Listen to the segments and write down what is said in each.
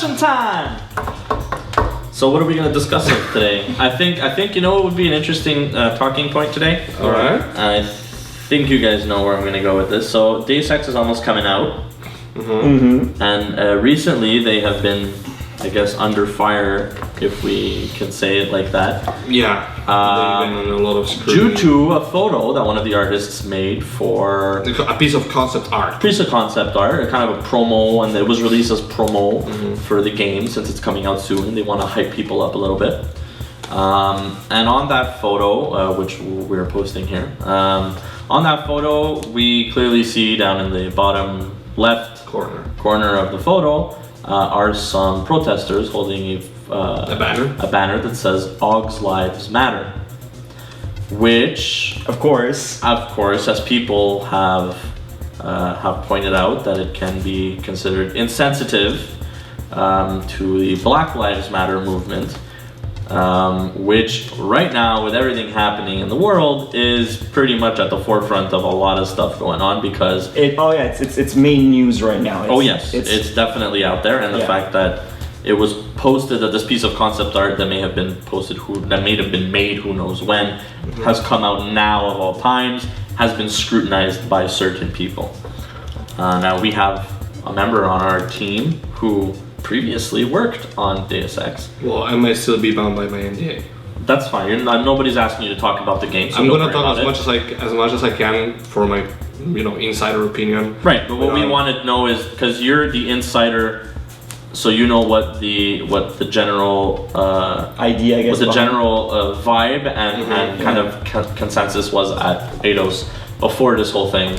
discussion time. So what are we going to discuss today? I think you know what would be an interesting talking point today. All right. I think you guys know where I'm going to go with this. So Deus Ex is almost coming out, and recently they have been, I guess, under fire, if we can say it like that. Yeah. They've been under a lot of scrutiny. Due to a photo that one of the artists made for a piece of concept art. A kind of a promo, and it was released as promo for the game since it's coming out soon. They want to hype people up a little bit. And on that photo, which we're posting here, on that photo, we clearly see down in the bottom left corner of the photo are some protesters holding a banner that says Augs Lives Matter, which of course as people have pointed out, that it can be considered insensitive to the Black Lives Matter movement, which right now, with everything happening in the world, is pretty much at the forefront of a lot of stuff going on, because it's main news right now. It's definitely out there, and the fact that it was posted, that this piece of concept art that may have been posted, that may have been made who knows when, has come out now of all times, has been scrutinized by certain people. Now we have a member on our team who previously worked on Deus Ex. Well, I might still be bound by my NDA. That's fine. Nobody's asking you to talk about the game. So I'm gonna talk as much as I can for my, insider opinion. Right, but what we want to know is, because you're the insider, so you know what the general idea, I guess, what the general vibe and kind of consensus was at Eidos before this whole thing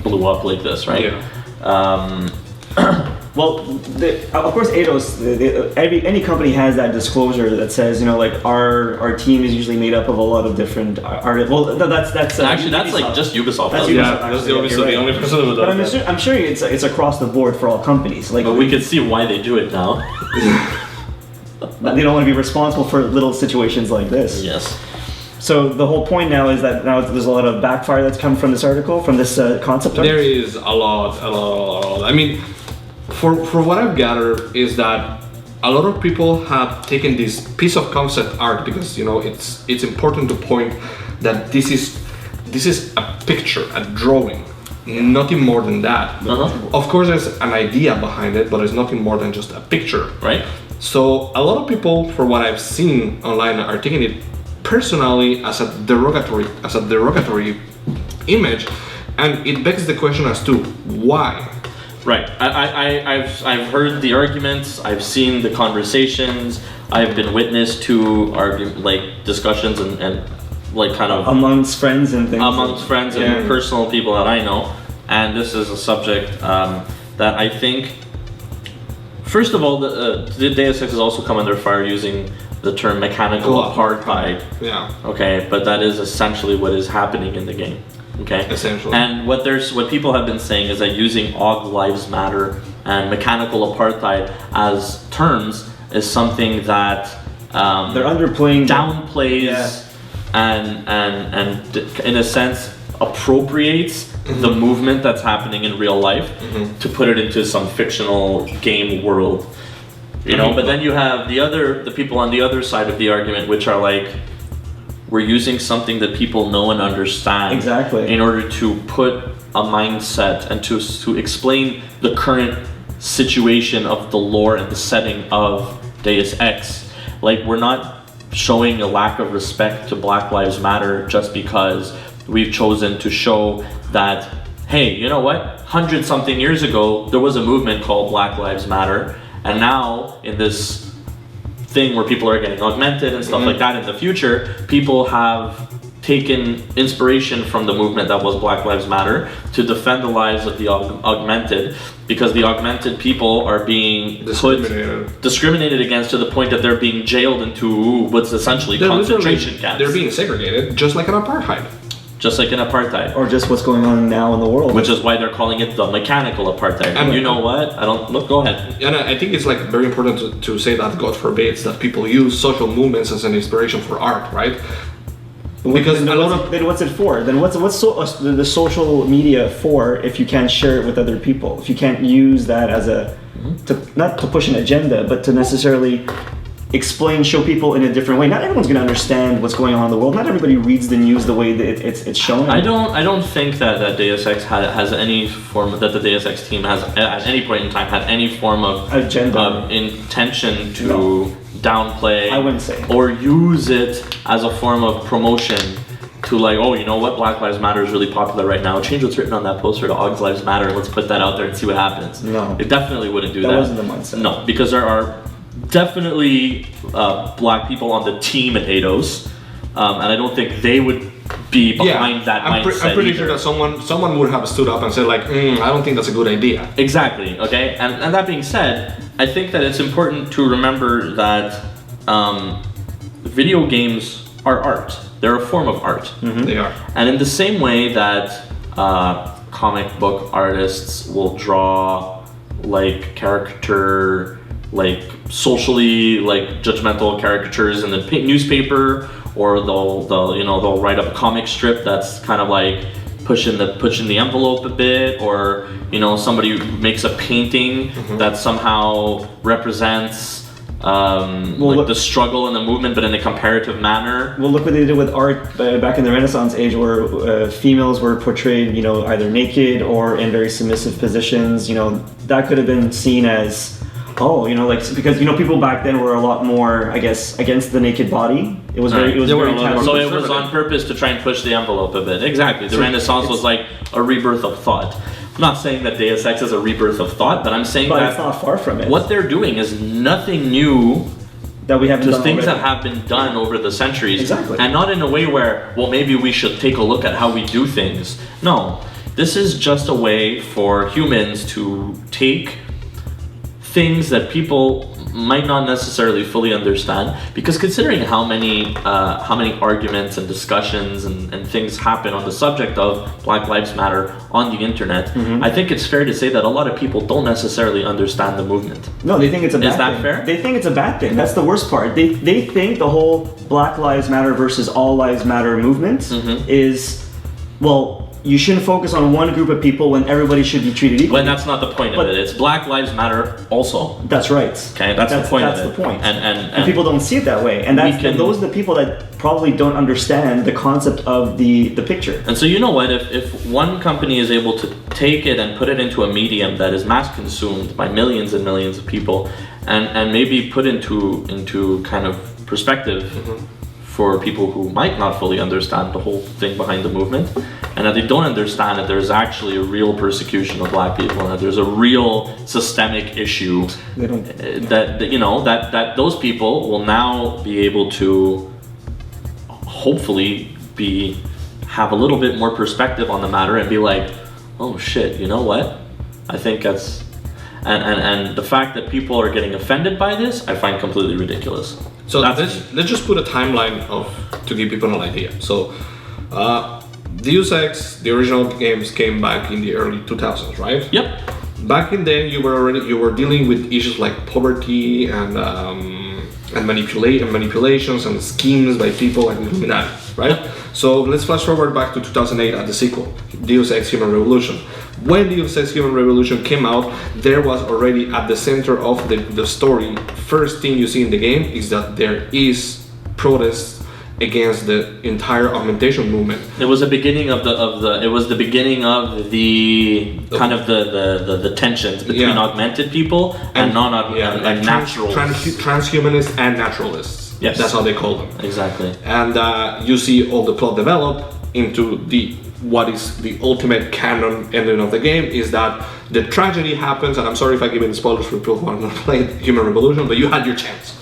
blew up like this, right? Yeah. Well, of course, Eidos, any company has that disclosure that says, our team is usually made up of a lot of different artists. Well, that's actually that's like just Ubisoft. That's the only person who does. But I'm sure it's across the board for all companies. But we can see why they do it now. They don't want to be responsible for little situations like this. Yes. So the whole point now is that now there's a lot of backfire that's come from this article, from this concept art. There is a lot. I mean, for what I've gathered is that a lot of people have taken this piece of concept art because it's important to point that this is a picture, a drawing, nothing more than that. Of course, there's an idea behind it, but it's nothing more than just a picture, right? So a lot of people, for what I've seen online, are taking it personally as a derogatory image, and it begs the question as to why. Right. I've heard the arguments. I've seen the conversations. I've been witness to discussions and kind of amongst friends and things. And personal people that I know. And this is a subject that I think, first of all, the Deus Ex has also come under fire using the term mechanical apartheid. Yeah. Okay, but that is essentially what is happening in the game. Okay. Essentially. And what people have been saying is that using Augs Lives Matter and mechanical apartheid as terms is something that they're underplaying, downplays, and in a sense appropriates the movement that's happening in real life to put it into some fictional game world. But then you have the people on the other side of the argument, which are like, we're using something that people know and understand in order to put a mindset and to explain the current situation of the lore and the setting of Deus Ex. Like, we're not showing a lack of respect to Black Lives Matter just because we've chosen to show that, hey, you know what? 100-something years ago, there was a movement called Black Lives Matter, and now in this thing where people are getting augmented and stuff like that in the future, people have taken inspiration from the movement that was Black Lives Matter to defend the lives of the augmented, because the augmented people are being discriminated against to the point that they're being jailed into what's essentially concentration camps. They're being segregated, just like an apartheid. Just like in apartheid. Or just what's going on now in the world. Which is why they're calling it the mechanical apartheid. And you know what? Go ahead. And I think it's very important to say that, God forbids, that people use social movements as an inspiration for art, right? Because then, a lot of then what's it for? Then what's the social media for if you can't share it with other people? If you can't use that as not to push an agenda, but to necessarily show people in a different way. Not everyone's going to understand what's going on in the world. Not everybody reads the news the way that it's shown. I don't think that Deus Ex has any form that the Deus Ex team has at any point in time had any form of agenda, of intention to downplay. I wouldn't say, or use it as a form of promotion to like, oh, you know what, Black Lives Matter is really popular right now. Change what's written on that poster to Augs Lives Matter. Let's put that out there and see what happens. No, it definitely wouldn't do that. That wasn't the mindset. No, because there are definitely black people on the team at Eidos, and I don't think they would be behind that mindset. I'm pretty sure that someone would have stood up and said like, I don't think that's a good idea. Exactly. Okay. And that being said, I think that it's important to remember that video games are art. They're a form of art. Mm-hmm. They are. And in the same way that comic book artists will draw like like socially like judgmental caricatures in the newspaper, or they'll write up a comic strip that's kind of like pushing the envelope a bit, or somebody makes a painting that somehow represents the struggle and the movement, but in a comparative manner. Well, look what they did with art back in the Renaissance age, where females were portrayed, either naked or in very submissive positions. That could have been seen as, because people back then were a lot more, I guess, against the naked body. It was very, so it was on purpose to try and push the envelope a bit. Exactly. The Renaissance was like a rebirth of thought. I'm not saying that Deus Ex is a rebirth of thought, but I'm saying that it's not far from it. What they're doing is nothing new. That we haven't done things already. that have been done over the centuries. Exactly. And not in a way where, well, maybe we should take a look at how we do things. No. This is just a way for humans to take things that people might not necessarily fully understand, because considering how many arguments and discussions and things happen on the subject of Black Lives Matter on the internet, I think it's fair to say that a lot of people don't necessarily understand the movement. No, they think it's a bad thing. Is that fair? They think it's a bad thing. That's the worst part. They think the whole Black Lives Matter versus All Lives Matter movement is, well, you shouldn't focus on one group of people when everybody should be treated equally. When that's not the point of it. It's Black Lives Matter also. That's right. Okay, that's the point That's of it. the point. And people don't see it that way. And those are the people that probably don't understand the concept of the picture. And so you know what, if one company is able to take it and put it into a medium that is mass consumed by millions and millions of people, and maybe put into kind of perspective for people who might not fully understand the whole thing behind the movement, and that they don't understand that there's actually a real persecution of black people, and that there's a real systemic issue, that those people will now be able to hopefully have a little bit more perspective on the matter and be like, oh shit, you know what? I think that's and the fact that people are getting offended by this, I find completely ridiculous. So let's just put a timeline to give people an idea. So Deus Ex, the original games, came back in the early 2000s, right? Yep. Back in then, you were dealing with issues like poverty and manipulations and schemes by people like the Illuminati, right? Yep. So let's flash forward back to 2008 at the sequel, Deus Ex Human Revolution. When Deus Ex Human Revolution came out, there was already at the center of the story, first thing you see in the game is that there is protests against the entire augmentation movement. It was the beginning of the kind of the tensions between augmented people and non-augmented and naturals. Transhumanists and naturalists. Yes. That's how they call them. Exactly. And you see all the plot develop into what is the ultimate canon ending of the game is that the tragedy happens, and I'm sorry if I give any spoilers for people who are not playing Human Revolution, but you had your chance.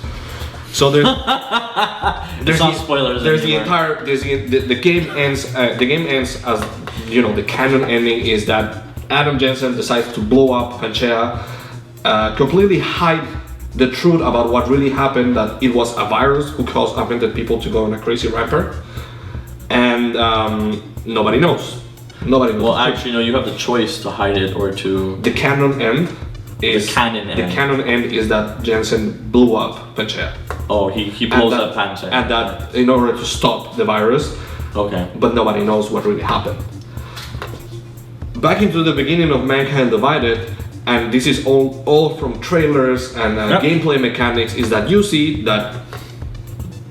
So there's not spoilers. The game ends. The game ends as the canon ending is that Adam Jensen decides to blow up Pangea, completely hide the truth about what really happened. That it was a virus who caused augmented people to go on a crazy rampart, and nobody knows. Nobody knows. Well, actually, no. You have the choice to hide it or to. The canon end. The canon end is that Jensen blew up Pangea. Oh, he blows up Pangea. And that in order to stop the virus, Okay. but nobody knows what really happened. Back into the beginning of Mankind Divided, and this is all from trailers and gameplay mechanics, is that you see that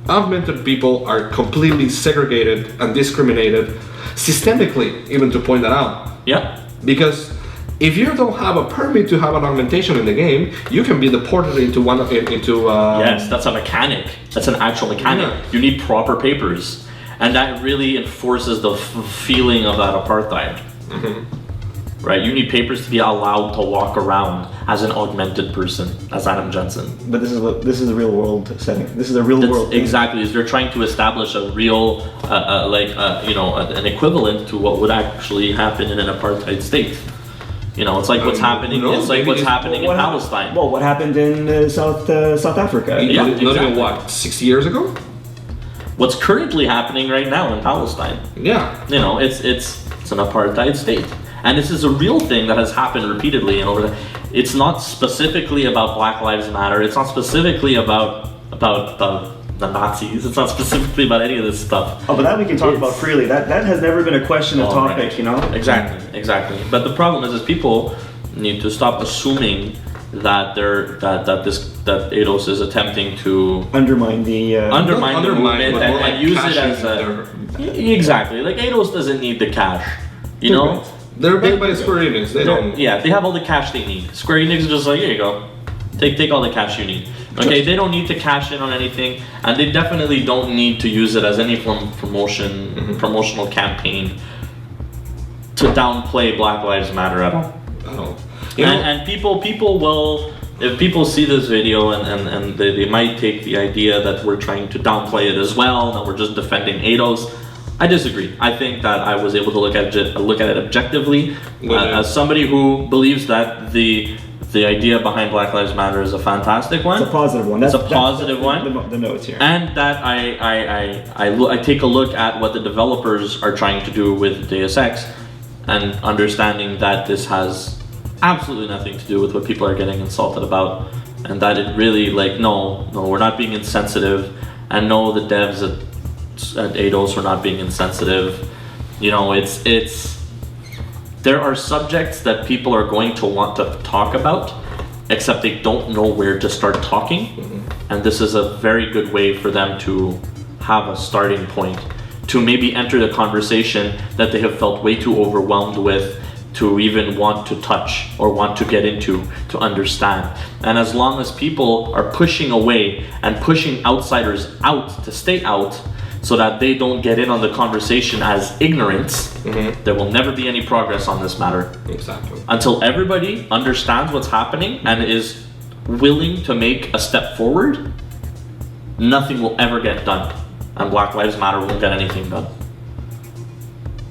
augmented people are completely segregated and discriminated systemically, even to point that out. Yeah. Because if you don't have a permit to have an augmentation in the game, you can be deported into Yes, that's a mechanic. That's an actual mechanic. Yeah. You need proper papers, and that really enforces the feeling of that apartheid. Right? You need papers to be allowed to walk around as an augmented person, as Adam Jensen. But this is a real world setting. This is a real world thing. Exactly. Is they're trying to establish a real, an equivalent to what would actually happen in an apartheid state. It's like what's happening. It's like what's happening in Palestine. Well, what happened in South Africa? Yeah, not even exactly. what, 60 years ago? What's currently happening right now in Palestine? Yeah. It's an apartheid state, and this is a real thing that has happened repeatedly and over. It's not specifically about Black Lives Matter. It's not specifically about the Nazis. It's not specifically about any of this stuff. Oh, but that we can talk about freely. That has never been a question of topic, right. Exactly. But the problem is people need to stop assuming that ADOS is attempting to undermine the movement and use it as exactly. Like ADOS doesn't need the cash, They're backed by Square Enix. They don't. Yeah, they have all the cash they need. Square Enix is just like, here you go, take all the cash you need. Okay, they don't need to cash in on anything, and they definitely don't need to use it as any form of promotional campaign to downplay Black Lives Matter at all. Oh. And people will, if people see this video and they might take the idea that we're trying to downplay it as well, that we're just defending ADOS. I disagree. I think that I was able to look at it objectively as somebody who believes that the idea behind Black Lives Matter is a fantastic one. It's a positive one. It's a positive one. The notes here. And that I take a look at what the developers are trying to do with Deus Ex, and understanding that this has absolutely nothing to do with what people are getting insulted about, and that it really no, we're not being insensitive, and no, the devs at ADOS were not being insensitive. There are subjects that people are going to want to talk about, except they don't know where to start talking. And this is a very good way for them to have a starting point, to maybe enter the conversation that they have felt way too overwhelmed with to even want to touch or want to get into, to understand. And as long as people are pushing away and pushing outsiders out to stay out, so that they don't get in on the conversation as ignorance, there will never be any progress on this matter. Exactly. Until everybody understands what's happening and is willing to make a step forward, nothing will ever get done. And Black Lives Matter won't get anything done.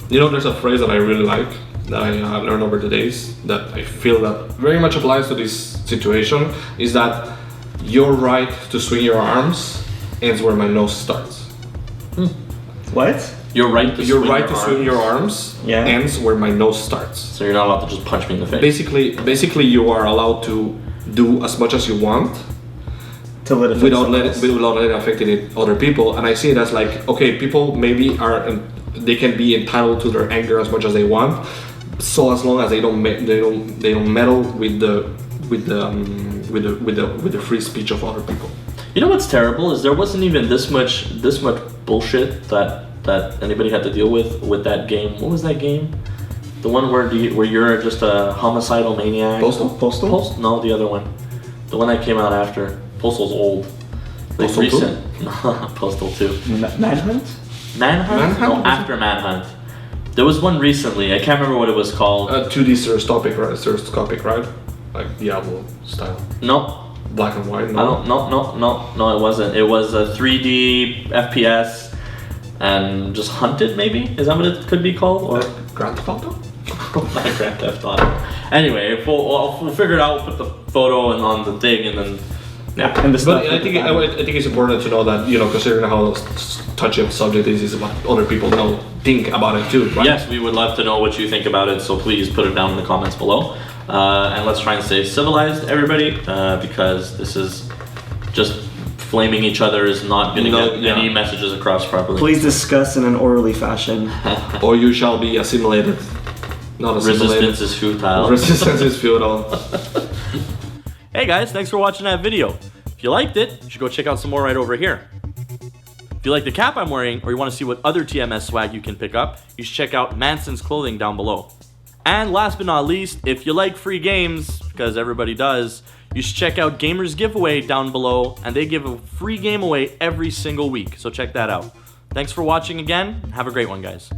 There's a phrase that I really like, that I have learned over the days, that I feel that very much applies to this situation, is that your right to swing your arms ends where my nose starts. What? Your right to swing your arms ends where my nose starts. So you're not allowed to just punch me in the face. Basically, you are allowed to do as much as you want without letting it affect other people. And I see it as okay, people maybe they can be entitled to their anger as much as they want, so as long as they don't meddle with the free speech of other people. You know what's terrible is there wasn't even this much bullshit that anybody had to deal with that game. What was that game? The one where you're just a homicidal maniac. Postal? No, the other one. The one that came out after. Postal's old. Postal recent. 2? Postal 2. Manhunt? Manhunt? No, after Manhunt. There was one recently. I can't remember what it was called. 2D stereoscopic, right? Like Diablo style. No. Black and white? No, it wasn't. It was a 3D FPS and just hunted, maybe? Is that what it could be called? Or Grand Theft Auto? Not Grand Theft Auto. Anyway, we'll figure it out, put the photo on the thing, and then And the stuff. But I think it's important to know that, considering how touchy of subject this is, what other people think about it too, right? Yes, we would love to know what you think about it, so please put it down in the comments below. And let's try and stay civilized, everybody, because this is just flaming each other is not going to No, get yeah. any messages across properly. Please discuss in an orderly fashion. Or you shall be assimilated. Not assimilated. Resistance is futile. Resistance is futile. Hey guys, thanks for watching that video. If you liked it, you should go check out some more right over here. If you like the cap I'm wearing, or you want to see what other TMS swag you can pick up, you should check out Manson's clothing down below. And last but not least, if you like free games, because everybody does, you should check out Gamers Giveaway down below, and they give a free game away every single week, so check that out. Thanks for watching again. Have a great one, guys.